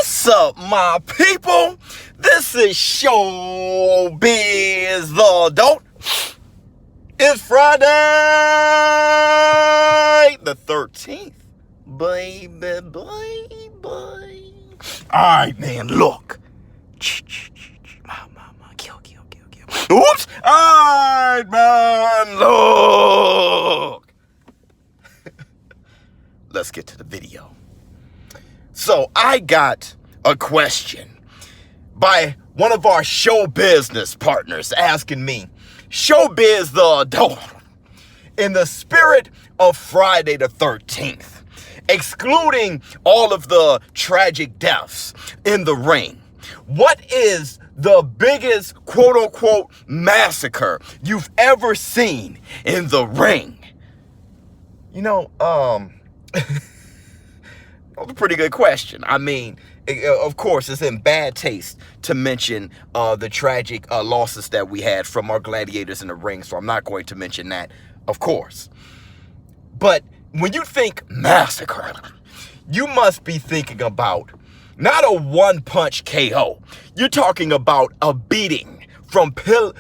What's up, my people? This is ShowBizz the Adult. It's Friday the 13th. Baby. Alright, man, look. Kill. Oops! Alright, man, look. Let's get to the video. So I got a question by one of our show business partners asking me, ShowBizz the Adult, in the spirit of Friday the 13th, excluding all of the tragic deaths in the ring, what is the biggest quote-unquote massacre you've ever seen in the ring? You know, that was a pretty good question. I mean, of course, it's in bad taste to mention the tragic losses that we had from our gladiators in the ring, so I'm not going to mention that, of course. But when you think massacre, you must be thinking about not a one-punch KO. You're talking about a beating from pillar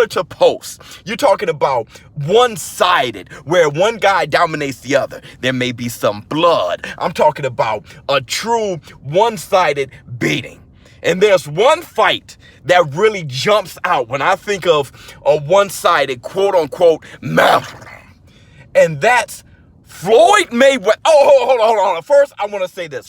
to post. You're talking about one-sided, where one guy dominates the other. There may be some blood. I'm talking about a true one-sided beating. And there's one fight that really jumps out when I think of a one-sided, quote-unquote, massacre. And that's Floyd Mayweather. Oh, hold on. First, I want to say this.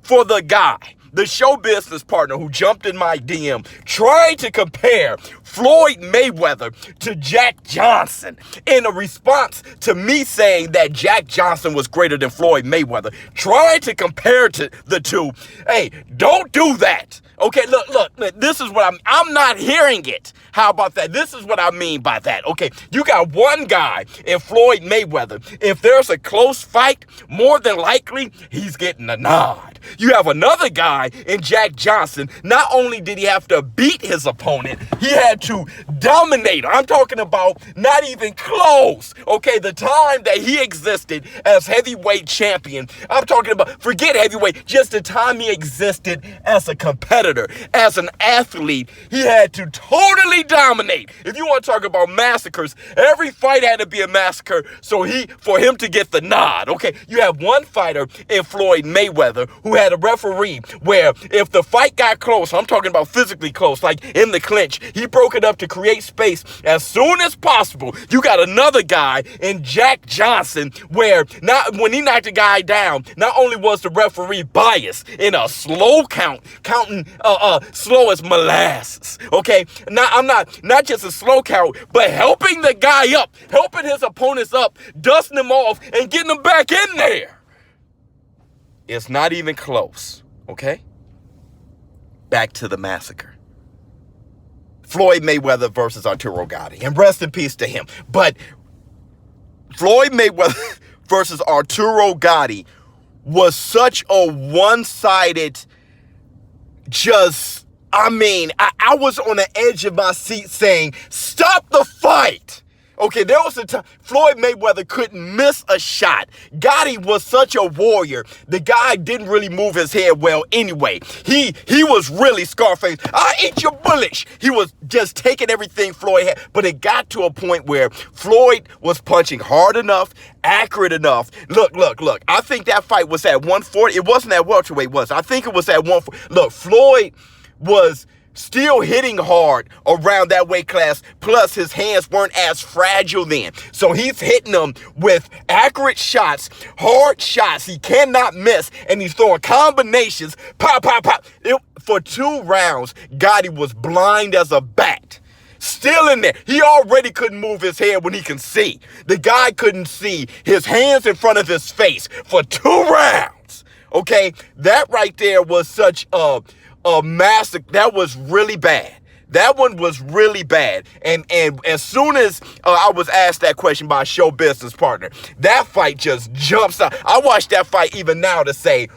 For the guy, the show business partner who jumped in my DM trying to compare Floyd Mayweather to Jack Johnson in a response to me saying that Jack Johnson was greater than Floyd Mayweather, trying to compare to the two. Hey, don't do that. Okay, look, this is what I'm not hearing it. How about that? This is what I mean by that. Okay, you got one guy in Floyd Mayweather. If there's a close fight, more than likely, he's getting a nod. You have another guy in Jack Johnson. Not only did he have to beat his opponent, he had to dominate her. I'm talking about not even close. Okay, the time that he existed as heavyweight champion, I'm talking about, forget heavyweight, just the time he existed as a competitor, as an athlete, he had to totally dominate. If you want to talk about massacres, every fight had to be a massacre for him to get the nod. Okay, you have one fighter in Floyd Mayweather who had a referee where if the fight got close, I'm talking about physically close, like in the clinch, he broke it up to create space as soon as possible. You got another guy in Jack Johnson where when he knocked the guy down, not only was the referee biased in a slow counting slow as molasses. Okay, now I'm not just a slow count, but helping the guy up, helping his opponents up, dusting them off, and getting them back in there. It's not even close, okay? Back to the massacre. Floyd Mayweather versus Arturo Gatti. And rest in peace to him. But Floyd Mayweather versus Arturo Gatti was such a one-sided, I was on the edge of my seat saying, stop the fight. Okay, there was a time Floyd Mayweather couldn't miss a shot. Gotti was such a warrior. The guy didn't really move his head well anyway. He was really Scarface. I eat your bullish. He was just taking everything Floyd had. But it got to a point where Floyd was punching hard enough, accurate enough. Look. I think that fight was at 140. It wasn't at welterweight, was it? I think it was at 140. Look, Floyd was still hitting hard around that weight class, plus his hands weren't as fragile then. So he's hitting them with accurate shots, hard shots. He cannot miss, and he's throwing combinations, pop. For 2 rounds, Gotti was blind as a bat. Still in there. He already couldn't move his head when he can see. The guy couldn't see his hands in front of his face for 2 rounds. Okay, that right there was such a massacre. That was really bad. That one was really bad. And as soon as I was asked that question by a show business partner, that fight just jumps out. I watched that fight even now to say,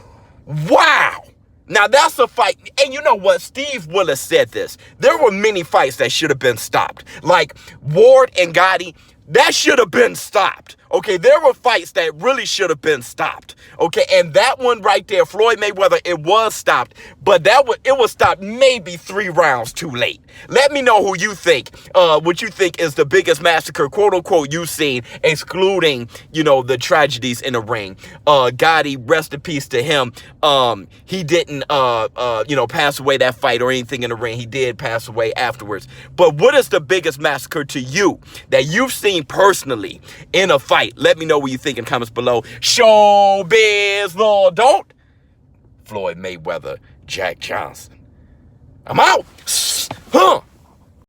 wow. Now that's a fight. And you know what? Steve Willis said this. There were many fights that should have been stopped. Like Ward and Gotti, that should have been stopped. Okay, there were fights that really should have been stopped. Okay, and that one right there, Floyd Mayweather, it was stopped, but it was stopped maybe 3 rounds too late. Let me know who you think, what you think is the biggest massacre, quote unquote, you've seen, excluding, you know, the tragedies in the ring. Gotti, rest in peace to him. He didn't, you know, pass away that fight or anything in the ring. He did pass away afterwards. But what is the biggest massacre to you that you've seen personally in a fight? Let me know what you think in comments below. ShowBizz, Lord, don't. Floyd Mayweather, Jack Johnson. I'm out. Huh.